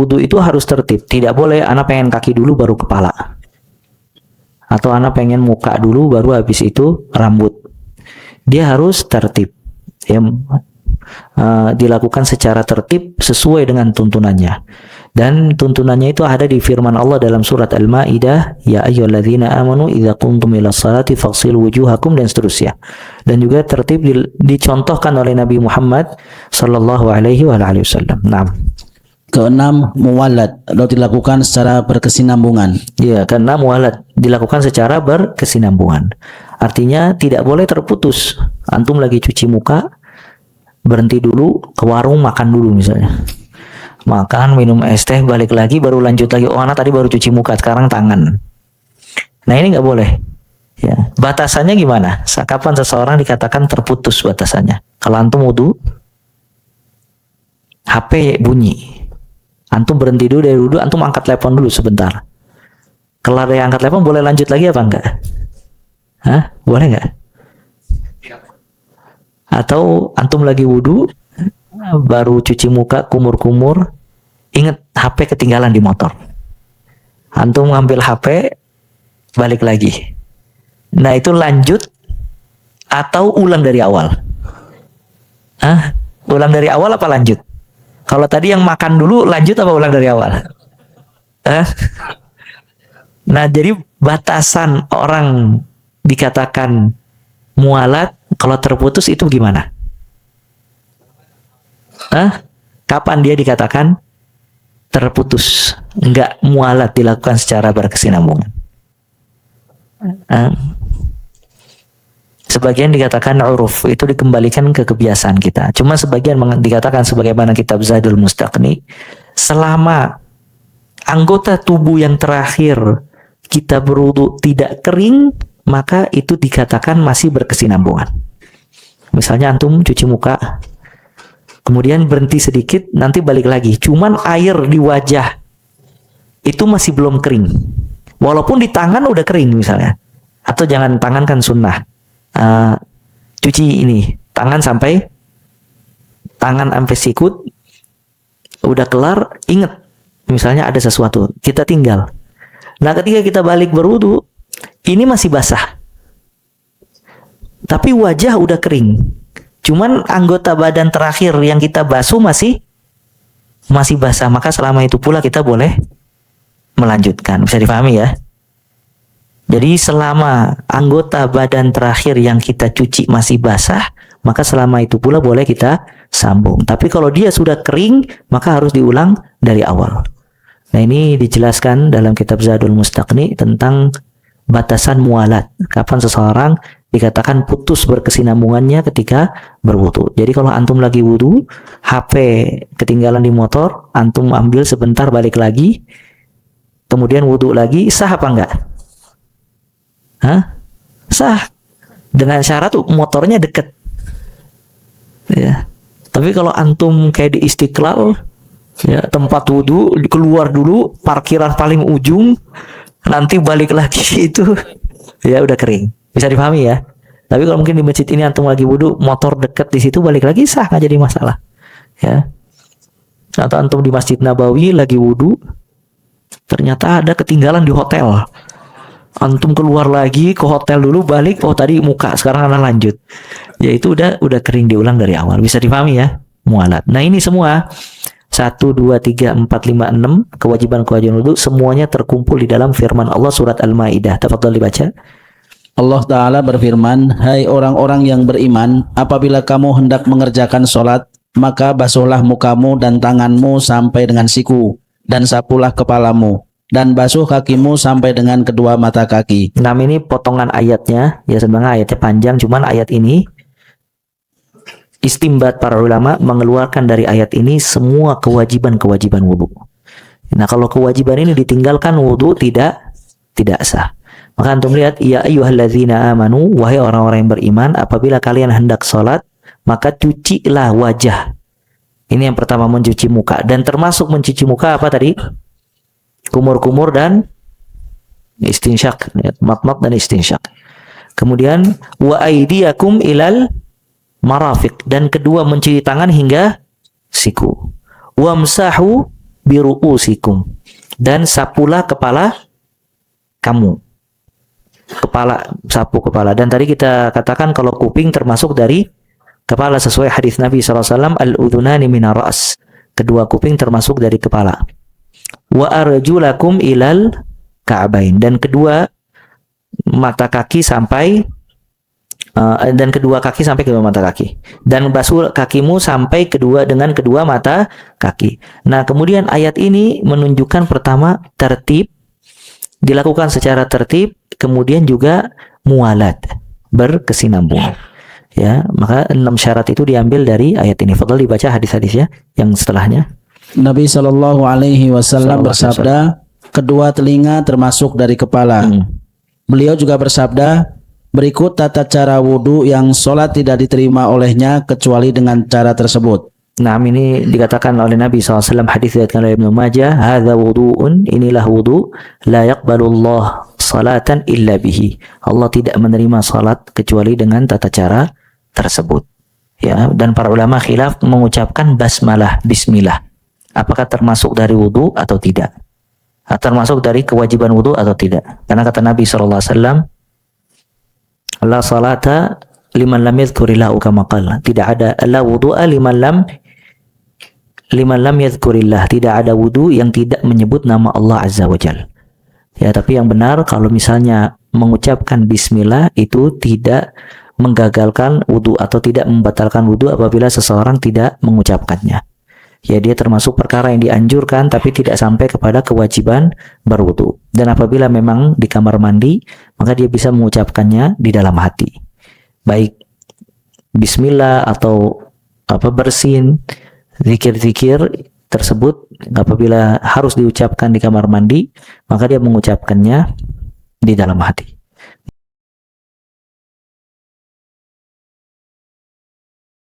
Wudu itu harus tertib. Tidak boleh anak pengen kaki dulu baru kepala. Atau anak pengen muka dulu baru habis itu rambut. Dia harus tertib. Ya, dilakukan secara tertib sesuai dengan tuntunannya. Dan tuntunannya itu ada di firman Allah dalam surat Al-Maidah, ya ayyuhalladzina amanu idza qumtum ilas salati faghsilu wujuhakum, dan seterusnya. Dan juga tertib dicontohkan oleh Nabi Muhammad sallallahu alaihi wasallam. Naam. Keenam, muwalat atau dilakukan secara berkesinambungan. Ya, karena muwalat dilakukan secara berkesinambungan. Artinya tidak boleh terputus. Antum lagi cuci muka, berhenti dulu ke warung makan dulu misalnya. Makan, minum es teh, balik lagi baru lanjut lagi. Oh, anak tadi baru cuci muka, sekarang tangan. Nah, ini nggak boleh. Ya, batasannya gimana? Kapan seseorang dikatakan terputus batasannya? Kalau antum wudu, HP bunyi. Antum berhenti dulu dari wudu, antum angkat telepon dulu sebentar. Kelar dari angkat telepon boleh lanjut lagi apa enggak? Hah? Boleh nggak? Atau antum lagi wudu, baru cuci muka, kumur-kumur, ingat HP ketinggalan di motor. Antum ngambil HP, balik lagi. Nah, itu lanjut atau ulang dari awal? Hah? Ulang dari awal apa lanjut? Kalau tadi yang makan dulu, lanjut apa ulang dari awal? Hah? Nah, jadi batasan orang dikatakan mualat kalau terputus itu gimana? Kapan dia dikatakan terputus? Enggak mualat, dilakukan secara berkesinambungan. Sebagian dikatakan uruf, itu dikembalikan ke kebiasaan kita. Cuma sebagian dikatakan sebagaimana kitab Zadul Mustaqni, selama anggota tubuh yang terakhir kita berwudu tidak kering, maka itu dikatakan masih berkesinambungan. Misalnya antum cuci muka, kemudian berhenti sedikit, nanti balik lagi. Cuman air di wajah itu masih belum kering. Walaupun di tangan udah kering misalnya. Atau jangan tangan kan sunnah. Cuci ini tangan sampai sikut, udah kelar, ingat misalnya ada sesuatu, kita tinggal. Nah, ketika kita balik berwudu, ini masih basah. Tapi wajah udah kering. Cuman anggota badan terakhir yang kita basuh masih basah, maka selama itu pula kita boleh melanjutkan. Bisa dipahami ya? Jadi selama anggota badan terakhir yang kita cuci masih basah, maka selama itu pula boleh kita sambung. Tapi kalau dia sudah kering, maka harus diulang dari awal. Nah, ini dijelaskan dalam kitab Zadul Mustaqni tentang batasan mualat. Kapan seseorang dikatakan putus berkesinambungannya ketika berwudu. Jadi kalau antum lagi wudu, HP ketinggalan di motor, antum ambil sebentar, balik lagi, kemudian wudu lagi, sah apa enggak? Hah? Sah. Dengan syarat motornya deket. Ya. Tapi kalau antum kayak di Istiqlal, ya, tempat wudu, keluar dulu, parkiran paling ujung, nanti balik lagi itu, ya udah kering. Bisa dipahami ya? Tapi kalau mungkin di masjid ini antum lagi wudu, motor deket di situ, balik lagi, sah, nggak jadi masalah. Ya. Atau antum di Masjid Nabawi lagi wudu, ternyata ada ketinggalan di hotel. Antum keluar lagi ke hotel dulu, balik, oh tadi muka, sekarang anak lanjut. Ya itu udah kering, diulang dari awal. Bisa dipahami ya? Mualat. Nah, ini semua 1, 2, 3, 4, 5, 6 kewajiban-kewajiban wudu semuanya terkumpul di dalam firman Allah surat Al-Maidah. Tafadhol dibaca. Allah Ta'ala berfirman, hai orang-orang yang beriman, apabila kamu hendak mengerjakan sholat, maka basuhlah mukamu dan tanganmu sampai dengan siku, dan sapulah kepalamu, dan basuh kakimu sampai dengan kedua mata kaki. Nah, ini potongan ayatnya, ya sebenarnya ayatnya panjang, cuman ayat ini istimbat para ulama mengeluarkan dari ayat ini semua kewajiban-kewajiban wudu. Nah, kalau kewajiban ini ditinggalkan, wudu tidak sah. Maka antum lihat, ya ayyuhalladzina amanu, wahai orang-orang yang beriman, apabila kalian hendak sholat, maka cucilah wajah. Ini yang pertama, mencuci muka. Dan termasuk mencuci muka apa tadi? Kumur-kumur dan istinsyak, mat-mat dan istinsyak. Kemudian wa aydiyakum ilal marafiq, dan kedua mencuci tangan hingga siku. Wamsahu biru'usikum, dan sapulah kepala kamu. Kepala, sapu kepala. Dan tadi kita katakan kalau kuping termasuk dari kepala sesuai hadis Nabi SAW, al-udhunani minar ra's. Kedua kuping termasuk dari kepala. Wa arjulakum ilal ka'bain, dan kedua mata kaki sampai kedua mata kaki, dan basuh kakimu sampai dengan kedua mata kaki. Nah, kemudian ayat ini menunjukkan pertama tertib, dilakukan secara tertib, kemudian juga mualat, berkesinambungan. Ya, maka 6 syarat itu diambil dari ayat ini. Fadhal dibaca hadis-hadisnya yang setelahnya. Nabi Shallallahu Alaihi Wasallam bersabda, kedua telinga termasuk dari kepala. Beliau juga bersabda, berikut tata cara wudhu yang sholat tidak diterima olehnya kecuali dengan cara tersebut. Nah, ini dikatakan oleh Nabi SAW, hadis diriwayatkan oleh Ibnu Majah, hadza wudu'un, inilah wudu, la yaqbalullah salatan illa bihi. Allah tidak menerima salat kecuali dengan tata cara tersebut. Ya, dan para ulama khilaf mengucapkan basmalah, bismillah. Apakah termasuk dari wudu atau tidak? Termasuk dari kewajiban wudu atau tidak? Karena kata Nabi SAW, la salata liman lam yadhkurillahu kama qala. Tidak ada la wudu'a liman lam yadhkurillah. Tidak ada wudu yang tidak menyebut nama Allah Azza wa Jalla. Ya, tapi yang benar kalau misalnya mengucapkan bismillah itu tidak menggagalkan wudu atau tidak membatalkan wudu apabila seseorang tidak mengucapkannya. Ya, dia termasuk perkara yang dianjurkan tapi tidak sampai kepada kewajiban berwudu. Dan apabila memang di kamar mandi, maka dia bisa mengucapkannya di dalam hati. Baik bismillah atau bersin, zikir-zikir tersebut apabila harus diucapkan di kamar mandi, maka dia mengucapkannya di dalam hati.